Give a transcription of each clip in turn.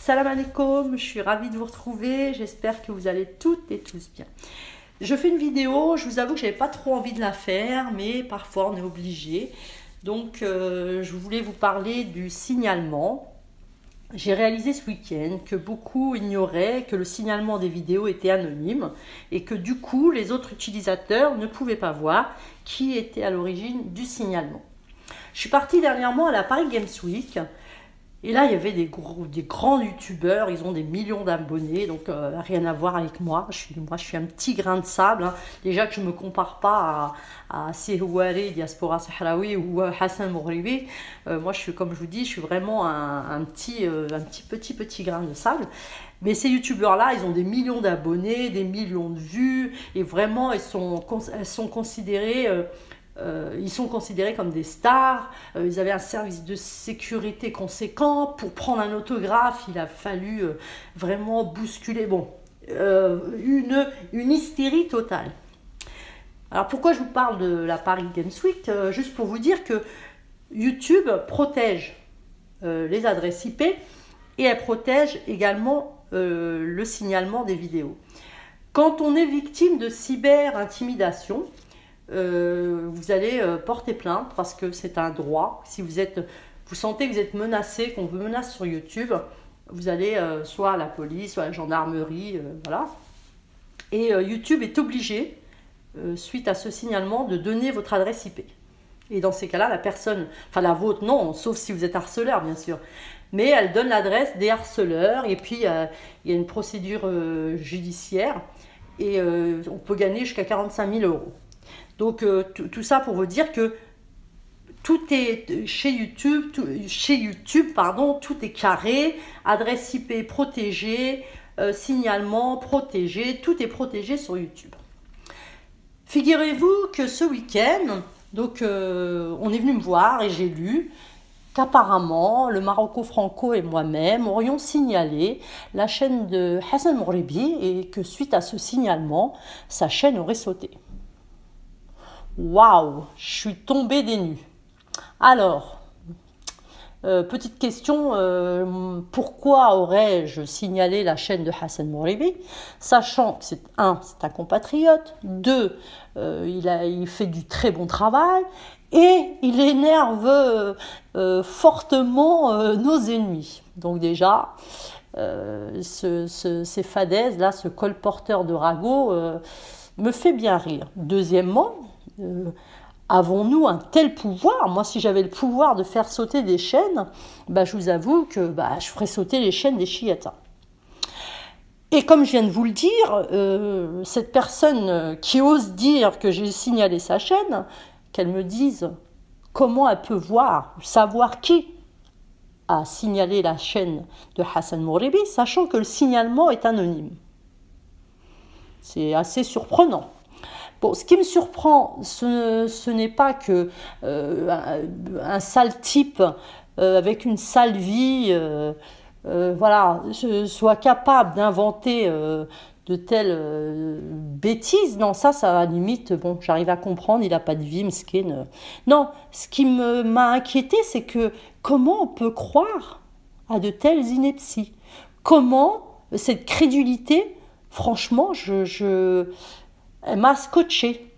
Salam alaikum, je suis ravie de vous retrouver, j'espère que vous allez toutes et tous bien. Je fais une vidéo, je vous avoue que j'avais pas trop envie de la faire, mais parfois on est obligé. Donc je voulais vous parler du signalement. J'ai réalisé ce week-end que beaucoup ignoraient que le signalement des vidéos était anonyme et que du coup les autres utilisateurs ne pouvaient pas voir qui était à l'origine du signalement. Je suis partie dernièrement à la Paris Games Week. Et là, il y avait des grands youtubeurs, ils ont des millions d'abonnés, donc rien à voir avec moi. Je suis un petit grain de sable. Hein. Déjà que je ne me compare pas à Sehouari, Diaspora Sahraoui ou Hassan Moghribi. Moi, comme je vous dis, je suis vraiment un petit grain de sable. Mais ces youtubeurs-là, ils ont des millions d'abonnés, des millions de vues, et vraiment, ils sont considérés... ils sont considérés comme des stars, ils avaient un service de sécurité conséquent. Pour prendre un autographe, il a fallu vraiment bousculer, une hystérie totale. Alors pourquoi je vous parle de la Paris Games Week? Juste pour vous dire que YouTube protège les adresses IP et elle protège également le signalement des vidéos. Quand on est victime de cyber-intimidation, vous allez porter plainte parce que c'est un droit. Si vous sentez que vous êtes menacé, qu'on vous menace sur YouTube, vous allez soit à la police, soit à la gendarmerie, voilà. Et YouTube est obligé, suite à ce signalement, de donner votre adresse IP. Et dans ces cas-là, la personne, enfin la vôtre, non, sauf si vous êtes harceleur, bien sûr. Mais elle donne l'adresse des harceleurs et puis il y a une procédure judiciaire et on peut gagner jusqu'à 45 000 €. Donc tout ça pour vous dire que tout est chez YouTube, tout est carré, adresse IP protégée, signalement protégé, tout est protégé sur YouTube. Figurez-vous que ce week-end, donc on est venu me voir et j'ai lu qu'apparemment le Marocco Franco et moi-même aurions signalé la chaîne de Hassan Moghribi et que suite à ce signalement, sa chaîne aurait sauté. Waouh, je suis tombée des nues. Alors, petite question, pourquoi aurais-je signalé la chaîne de Hassan Moghribi, sachant que c'est un compatriote, deux, il fait du très bon travail, et il énerve fortement nos ennemis. Donc déjà, ces fadaises-là, ce colporteur de ragots, me fait bien rire. Deuxièmement, avons-nous un tel pouvoir? Moi, si j'avais le pouvoir de faire sauter des chaînes, je vous avoue que je ferais sauter les chaînes des chiites. Et comme je viens de vous le dire, cette personne qui ose dire que j'ai signalé sa chaîne, qu'elle me dise comment elle peut savoir qui a signalé la chaîne de Hassan Moghribi, sachant que le signalement est anonyme. C'est assez surprenant. Bon, ce qui me surprend, ce n'est pas que un sale type avec une sale vie soit capable d'inventer de telles bêtises. Non, ça à la limite, bon, j'arrive à comprendre, il n'a pas de vie, mesquine. Non, ce qui m'a inquiété, c'est que comment on peut croire à de telles inepties? Comment cette crédulité, franchement, elle m'a scotché.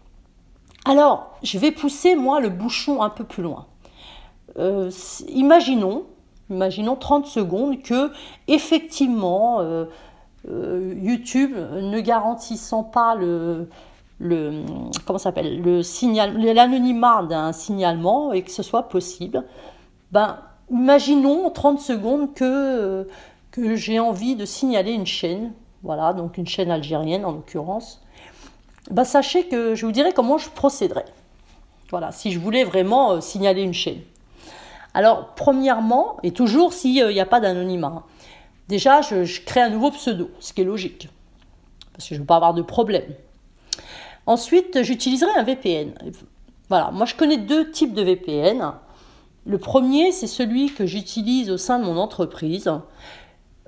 Alors, je vais pousser, moi, le bouchon un peu plus loin. Imaginons 30 secondes que, effectivement, YouTube, ne garantissant pas l'anonymat d'un signalement et que ce soit possible, imaginons 30 secondes que j'ai envie de signaler une chaîne, voilà, donc une chaîne algérienne en l'occurrence. Sachez que je vous dirai comment je procéderais. Voilà, si je voulais vraiment signaler une chaîne. Alors, premièrement, et toujours s'il n'y a pas d'anonymat, déjà, je crée un nouveau pseudo, ce qui est logique, parce que je ne veux pas avoir de problème. Ensuite, j'utiliserai un VPN. Voilà, moi je connais deux types de VPN. Le premier, c'est celui que j'utilise au sein de mon entreprise.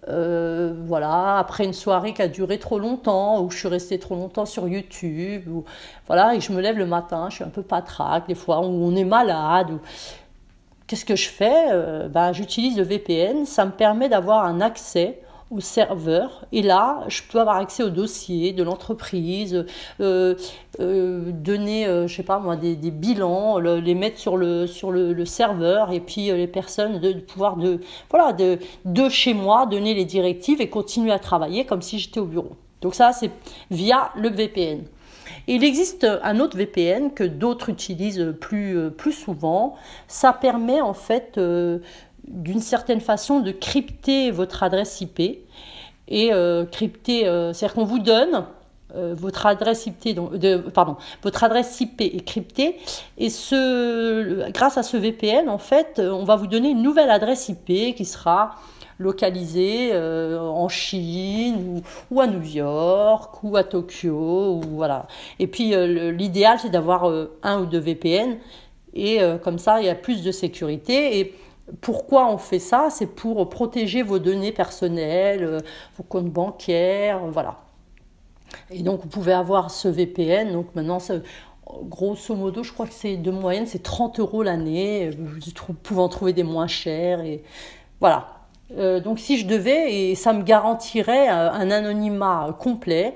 Après une soirée qui a duré trop longtemps, ou je suis restée trop longtemps sur YouTube, et je me lève le matin, je suis un peu patraque, des fois, ou on est malade. qu'est-ce que je fais? J'utilise le VPN, ça me permet d'avoir un accès au serveur, et là, je peux avoir accès aux dossiers de l'entreprise, donner, je sais pas moi, des bilans, les mettre sur le serveur, et puis les personnes de pouvoir de chez moi donner les directives et continuer à travailler comme si j'étais au bureau. Donc ça, c'est via le VPN. Et il existe un autre VPN que d'autres utilisent plus souvent. Ça permet en fait d'une certaine façon de crypter votre adresse IP. Et crypter, c'est-à-dire qu'on vous donne votre adresse IP, votre adresse IP est cryptée. Et grâce à ce VPN, en fait, on va vous donner une nouvelle adresse IP qui sera localisée en Chine ou à New York ou à Tokyo. Voilà. Et puis l'idéal, c'est d'avoir un ou deux VPN. Et comme ça, il y a plus de sécurité. Et pourquoi on fait ça? C'est pour protéger vos données personnelles, vos comptes bancaires, voilà. Et donc, vous pouvez avoir ce VPN. Donc, maintenant, grosso modo, je crois que c'est de moyenne, c'est 30 € l'année. Vous pouvez en trouver des moins chers. Et voilà. Donc, si je devais, et ça me garantirait un anonymat complet.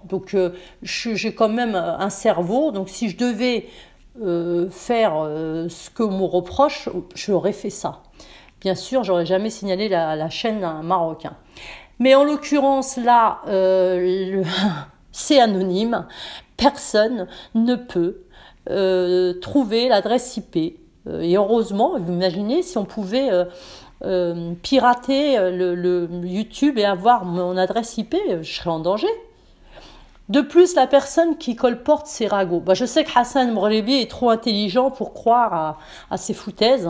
Donc, j'ai quand même un cerveau. Donc, si je devais faire ce que me reproche, j'aurais fait ça. Bien sûr, j'aurais jamais signalé la chaîne d'un Marocain. Mais en l'occurrence, là, c'est anonyme. Personne ne peut trouver l'adresse IP. Et heureusement, vous imaginez, si on pouvait pirater le YouTube et avoir mon adresse IP, je serais en danger. De plus, la personne qui colporte ces ragots. Je sais que Hassan Mghribi est trop intelligent pour croire à ces foutaises.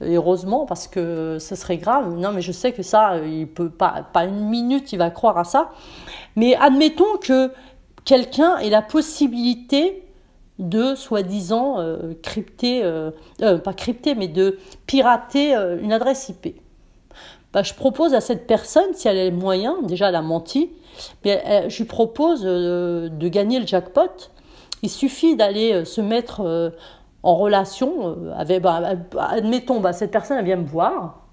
Et heureusement, parce que ce serait grave. Non, mais je sais que ça, il peut pas une minute, il va croire à ça. Mais admettons que quelqu'un ait la possibilité de, soi-disant, crypter, pas crypter, mais de pirater une adresse IP. Je propose à cette personne, si elle a les moyens, déjà elle a menti, mais je lui propose de gagner le jackpot. Il suffit d'aller se mettre en relation avec, admettons, cette personne, elle vient me voir,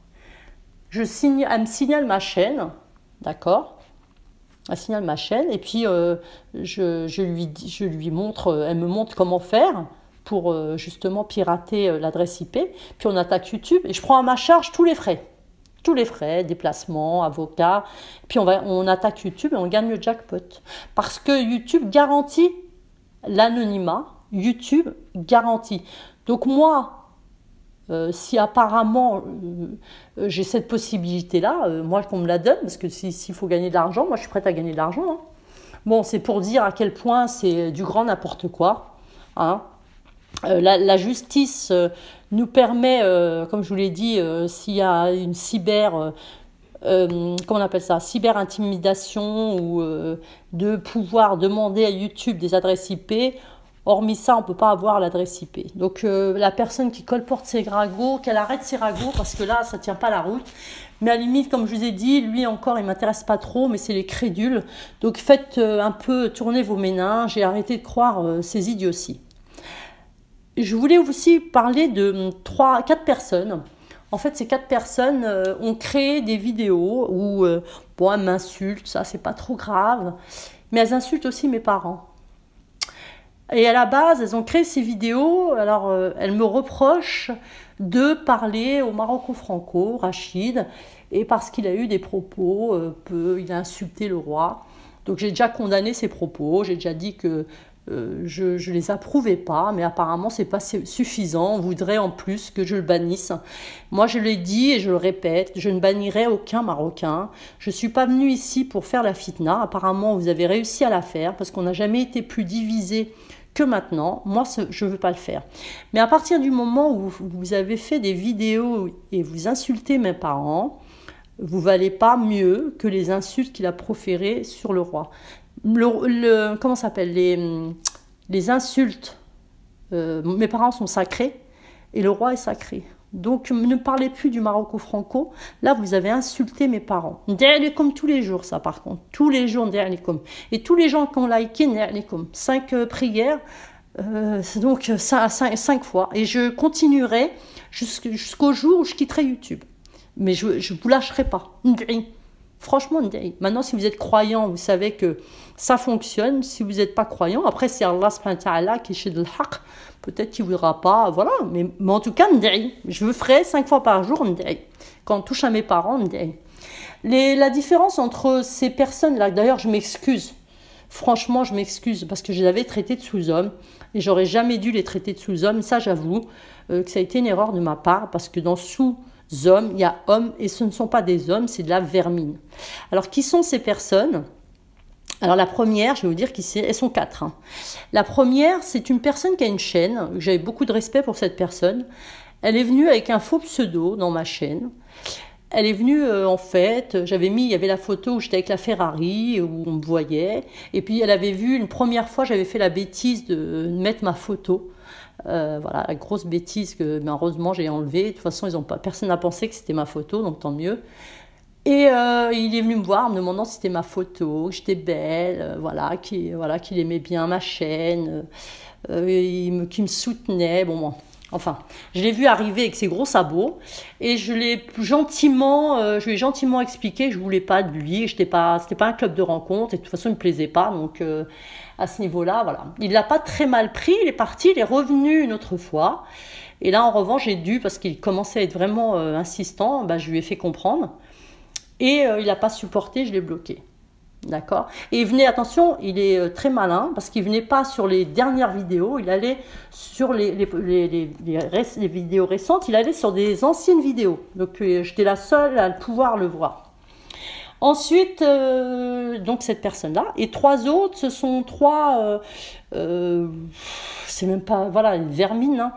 elle me signale ma chaîne, d'accord? Elle signale ma chaîne, et puis je lui montre, elle me montre comment faire pour justement pirater l'adresse IP, puis on attaque YouTube, et je prends à ma charge tous les frais, déplacements, avocats, puis on attaque YouTube et on gagne le jackpot. Parce que YouTube garantit l'anonymat, YouTube garantit. Donc moi, si apparemment j'ai cette possibilité-là, moi qu'on me la donne, parce que s'il faut gagner de l'argent, moi je suis prête à gagner de l'argent. Hein. Bon, c'est pour dire à quel point c'est du grand n'importe quoi. Hein. La justice nous permet, comme je vous l'ai dit, s'il y a une comment on appelle ça, cyber-intimidation ou de pouvoir demander à YouTube des adresses IP. Hormis ça, on ne peut pas avoir l'adresse IP. Donc la personne qui colporte ses ragots, qu'elle arrête ses ragots, parce que là, ça ne tient pas la route. Mais à la limite, comme je vous ai dit, lui encore, il ne m'intéresse pas trop, mais c'est les crédules. Donc faites un peu tourner vos méninges et arrêtez de croire ces idioties. Je voulais aussi parler de 4 personnes. En fait, ces 4 personnes ont créé des vidéos où elles m'insultent, ça c'est pas trop grave, mais elles insultent aussi mes parents. Et à la base, elles ont créé ces vidéos, alors elles me reprochent de parler au Maroco-Franco, Rachid, et parce qu'il a eu des propos, il a insulté le roi. Donc j'ai déjà condamné ses propos, j'ai déjà dit que je les approuvais pas, mais apparemment c'est pas suffisant. On voudrait en plus que je le bannisse. Moi je l'ai dit et je le répète, je ne bannirai aucun Marocain. Je suis pas venue ici pour faire la fitna. Apparemment vous avez réussi à la faire parce qu'on n'a jamais été plus divisés que maintenant. Moi je veux pas le faire. Mais à partir du moment où vous avez fait des vidéos et vous insultez mes parents, vous valez pas mieux que les insultes qu'il a proférées sur le roi. Comment ça s'appelle, les insultes, mes parents sont sacrés et le roi est sacré. Donc ne parlez plus du Maroco-Franco. Là vous avez insulté mes parents. Comme tous les jours, ça par contre, tous les jours. Et tous les gens qui ont liké 5 prières, Donc, ça, 5 fois. Et je continuerai jusqu'au jour où je quitterai YouTube. Mais je ne vous lâcherai pas. Franchement, maintenant, si vous êtes croyant, vous savez que ça fonctionne. Si vous n'êtes pas croyant, après, c'est Allah subhanahu wa ta'ala qui est chez le haq. Peut-être qu'il ne voudra pas, voilà. Mais en tout cas, je le ferai 5 fois par jour. Quand on touche à mes parents, la différence entre ces personnes-là, d'ailleurs, je m'excuse. Franchement, je m'excuse parce que je les avais traités de sous-hommes et j'aurais jamais dû les traiter de sous-hommes. Ça, j'avoue que ça a été une erreur de ma part parce que dans sous-hommes, il y a hommes et ce ne sont pas des hommes, c'est de la vermine. Alors, qui sont ces personnes ? Alors, la première, je vais vous dire elles sont 4. La première, c'est une personne qui a une chaîne. J'avais beaucoup de respect pour cette personne. Elle est venue avec un faux pseudo dans ma chaîne. Elle est venue, en fait, il y avait la photo où j'étais avec la Ferrari, où on me voyait. Et puis, elle avait vu, une première fois, j'avais fait la bêtise de mettre ma photo. Voilà, la grosse bêtise que, heureusement, j'ai enlevée. De toute façon, personne n'a pensé que c'était ma photo, donc tant mieux. Et il est venu me voir en me demandant si c'était ma photo, que j'étais belle, qu'il aimait bien ma chaîne, qu'il me soutenait. Bon. Enfin, je l'ai vu arriver avec ses gros sabots et je lui ai gentiment expliqué que je voulais pas de lui, c'était pas un club de rencontre et de toute façon il me plaisait pas, donc à ce niveau-là, voilà. Il l'a pas très mal pris, il est parti, il est revenu une autre fois et là en revanche j'ai dû, parce qu'il commençait à être vraiment insistant, je lui ai fait comprendre et il n'a pas supporté, je l'ai bloqué. D'accord. Et attention, il est très malin parce qu'il venait pas sur les dernières vidéos, il allait sur les vidéos récentes, il allait sur des anciennes vidéos. Donc j'étais la seule à pouvoir le voir. Ensuite, donc cette personne-là, et 3 autres, ce sont 3, c'est même pas, voilà, une vermine,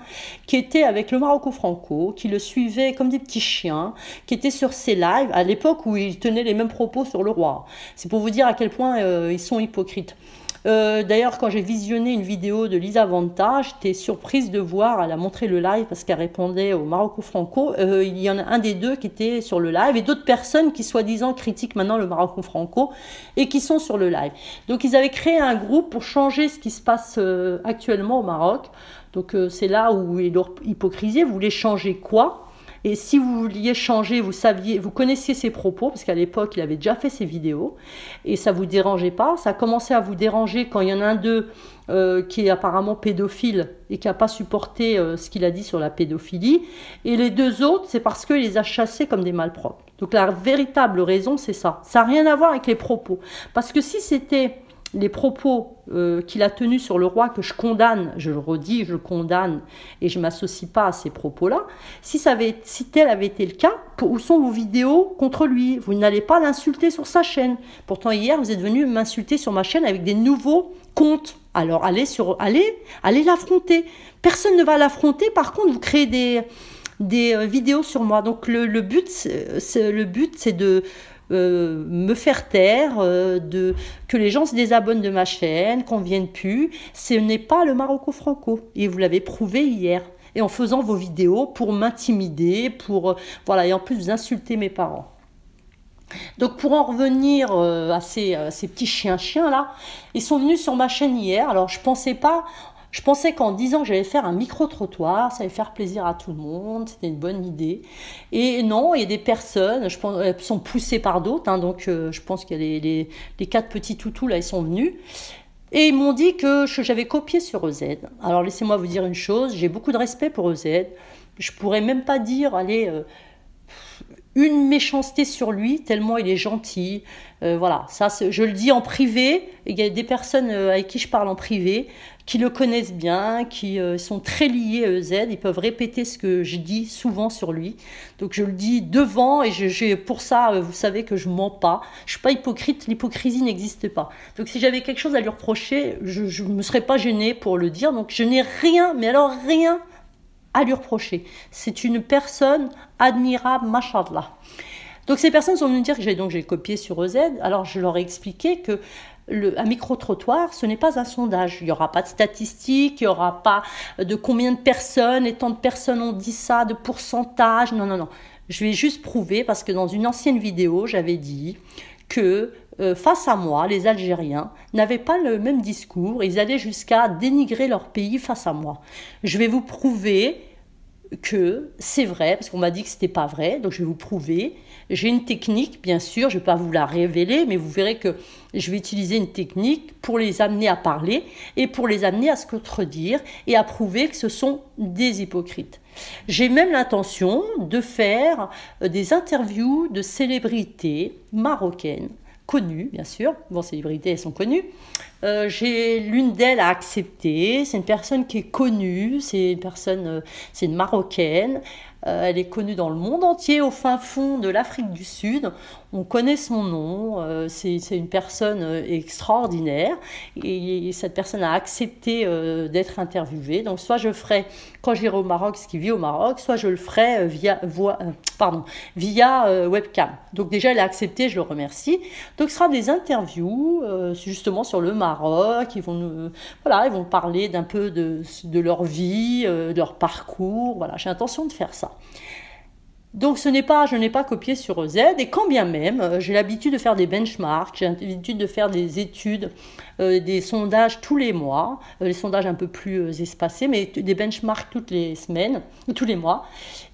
qui étaient avec le Marocco Franco, qui le suivaient comme des petits chiens, qui étaient sur ses lives, à l'époque où il tenait les mêmes propos sur le roi. C'est pour vous dire à quel point ils sont hypocrites. D'ailleurs, quand j'ai visionné une vidéo de Lisa Vanta, j'étais surprise de voir, elle a montré le live parce qu'elle répondait au Marocco Franco. Il y en a un des deux qui était sur le live et d'autres personnes qui soi-disant critiquent maintenant le Marocco Franco et qui sont sur le live. Donc ils avaient créé un groupe pour changer ce qui se passe actuellement au Maroc. Donc c'est là où est leur hypocrisie. Vous voulez changer quoi ? Et si vous vouliez changer, vous connaissiez ses propos, parce qu'à l'époque, il avait déjà fait ses vidéos, et ça ne vous dérangeait pas. Ça a commencé à vous déranger quand il y en a un d'eux qui est apparemment pédophile et qui n'a pas supporté ce qu'il a dit sur la pédophilie. Et les 2 autres, c'est parce qu'il les a chassés comme des malpropres. Donc la véritable raison, c'est ça. Ça n'a rien à voir avec les propos. Parce que si c'était les propos qu'il a tenus sur le roi, que je condamne, je le redis, je le condamne et je ne m'associe pas à ces propos-là, si tel avait été le cas, où sont vos vidéos contre lui? Vous n'allez pas l'insulter sur sa chaîne. Pourtant hier, vous êtes venu m'insulter sur ma chaîne avec des nouveaux comptes. Alors allez l'affronter. Personne ne va l'affronter, par contre vous créez des vidéos sur moi. Donc le but c'est de me faire taire, que les gens se désabonnent de ma chaîne, qu'on ne vienne plus. Ce n'est pas le Marocco Franco. Et vous l'avez prouvé hier. Et en faisant vos vidéos pour m'intimider, et en plus vous insulter mes parents. Donc pour en revenir à ces petits chiens là, ils sont venus sur ma chaîne hier. Alors je pensais qu'en disant que j'allais faire un micro-trottoir, ça allait faire plaisir à tout le monde, c'était une bonne idée. Et non, il y a des personnes, je pense, elles sont poussées par d'autres, donc je pense qu'il y a les 4 petits toutous, là, ils sont venus. Et ils m'ont dit que j'avais copié sur EZ. Alors laissez-moi vous dire une chose, j'ai beaucoup de respect pour EZ. Je pourrais même pas dire, une méchanceté sur lui, tellement il est gentil. Voilà, ça, je le dis en privé. Il y a des personnes avec qui je parle en privé qui le connaissent bien, qui sont très liés à EZ. Ils peuvent répéter ce que je dis souvent sur lui. Donc je le dis devant et pour ça, vous savez que je ne mens pas. Je ne suis pas hypocrite, l'hypocrisie n'existe pas. Donc si j'avais quelque chose à lui reprocher, je ne me serais pas gênée pour le dire. Donc je n'ai rien, mais alors rien à lui reprocher. C'est une personne admirable, machallah. Donc ces personnes sont venues me dire que j'ai copié sur EZ. Alors je leur ai expliqué que un micro-trottoir, ce n'est pas un sondage. Il n'y aura pas de statistiques, il n'y aura pas de combien de personnes, et tant de personnes ont dit ça, de pourcentage. Non. Je vais juste prouver, parce que dans une ancienne vidéo, j'avais dit que face à moi, les Algériens n'avaient pas le même discours. Ils allaient jusqu'à dénigrer leur pays face à moi. Je vais vous prouver que c'est vrai, parce qu'on m'a dit que c'était pas vrai, donc je vais vous prouver. J'ai une technique, bien sûr, je ne vais pas vous la révéler, mais vous verrez que je vais utiliser une technique pour les amener à parler et pour les amener à se contredire et à prouver que ce sont des hypocrites. J'ai même l'intention de faire des interviews de célébrités marocaines, connues, bien sûr. Bon, célébrités, elles sont connues. L'une d'elles a accepté. C'est une personne qui est connue. C'est une Marocaine. Elle est connue dans le monde entier, au fin fond de l'Afrique du Sud. On connaît son nom. C'est une personne extraordinaire. Et cette personne a accepté d'être interviewée. Donc, soit je ferai, quand j'irai au Maroc, ce qui vit au Maroc, soit je le ferai via webcam. Donc, déjà, elle a accepté, je le remercie. Donc, ce sera des interviews, justement, sur le Maroc. Ils vont parler d'un peu de leur vie, de leur parcours. Voilà, j'ai l'intention de faire ça. Donc je n'ai pas copié sur Z, et quand bien même, j'ai l'habitude de faire des benchmarks, j'ai l'habitude de faire des études, des sondages tous les mois, les sondages un peu plus espacés, mais des benchmarks toutes les semaines, tous les mois.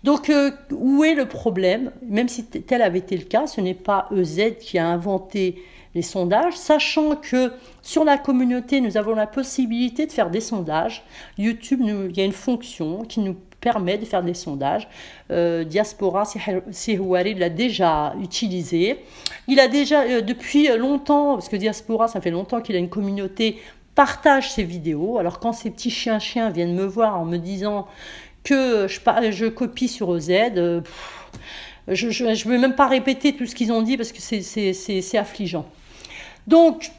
Donc où est le problème? Même si tel avait été le cas, ce n'est pas EZ qui a inventé les sondages, sachant que sur la communauté, nous avons la possibilité de faire des sondages. YouTube, il y a une fonction qui nous permet de faire des sondages. Diaspora, Sihouari l'a déjà utilisé. Il a déjà, depuis longtemps, parce que Diaspora, ça fait longtemps qu'il a une communauté, partage ses vidéos. Alors quand ces petits chiens viennent me voir en me disant que je copie sur OZ, je ne vais même pas répéter tout ce qu'ils ont dit parce que c'est affligeant. Donc,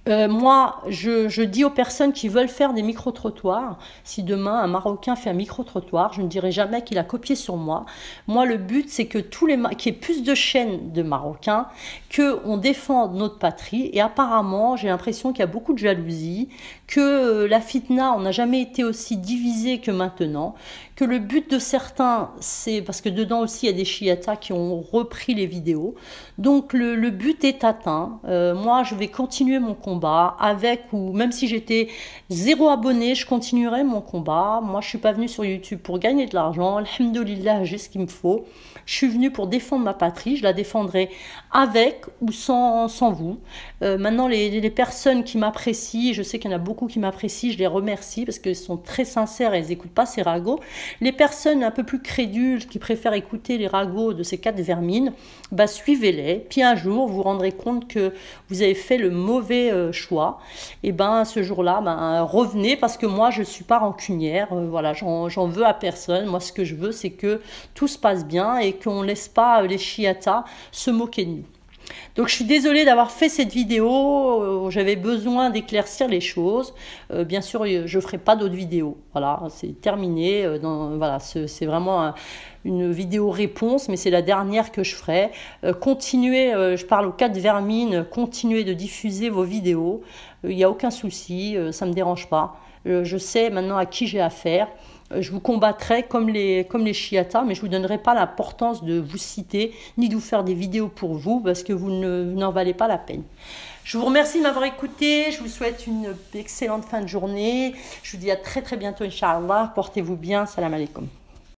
moi, je dis aux personnes qui veulent faire des micro-trottoirs, si demain un Marocain fait un micro-trottoir, je ne dirai jamais qu'il a copié sur moi. Moi, le but, c'est que qu'il y ait plus de chaînes de Marocains, qu'on défende notre patrie. Et apparemment, j'ai l'impression qu'il y a beaucoup de jalousie, que la fitna, on n'a jamais été aussi divisé que maintenant, que le but de certains, c'est parce que dedans aussi il y a des chiatas qui ont repris les vidéos, donc le but est atteint. Moi je vais continuer mon combat, avec ou même si j'étais 0 abonné, je continuerai mon combat. Moi je suis pas venue sur YouTube pour gagner de l'argent, alhamdoulilah, j'ai ce qu'il me faut. Je suis venue pour défendre ma patrie, je la défendrai avec ou sans vous. Maintenant les personnes qui m'apprécient, je sais qu'il y en a beaucoup qui m'apprécient, je les remercie parce qu'elles sont très sincères et elles n'écoutent pas ces ragots. Les personnes un peu plus crédules qui préfèrent écouter les ragots de ces 4 vermines, bah suivez-les. Puis un jour, vous vous rendrez compte que vous avez fait le mauvais choix. Et ben ce jour-là, revenez parce que moi je ne suis pas rancunière. Voilà, j'en veux à personne. Moi ce que je veux, c'est que tout se passe bien et qu'on ne laisse pas les chiatas se moquer de nous. Donc je suis désolée d'avoir fait cette vidéo, j'avais besoin d'éclaircir les choses. Bien sûr, je ne ferai pas d'autres vidéos. Voilà, c'est terminé. Voilà, c'est vraiment une vidéo réponse, mais c'est la dernière que je ferai. Continuez, je parle aux 4 vermines, continuez de diffuser vos vidéos. Il n'y a aucun souci, ça ne me dérange pas. Je sais maintenant à qui j'ai affaire. Je vous combattrai comme les chiatas, mais je ne vous donnerai pas l'importance de vous citer, ni de vous faire des vidéos pour vous, parce que vous n'en valez pas la peine. Je vous remercie de m'avoir écouté, je vous souhaite une excellente fin de journée. Je vous dis à très très bientôt, Inch'Allah. Portez-vous bien, salam alaikum.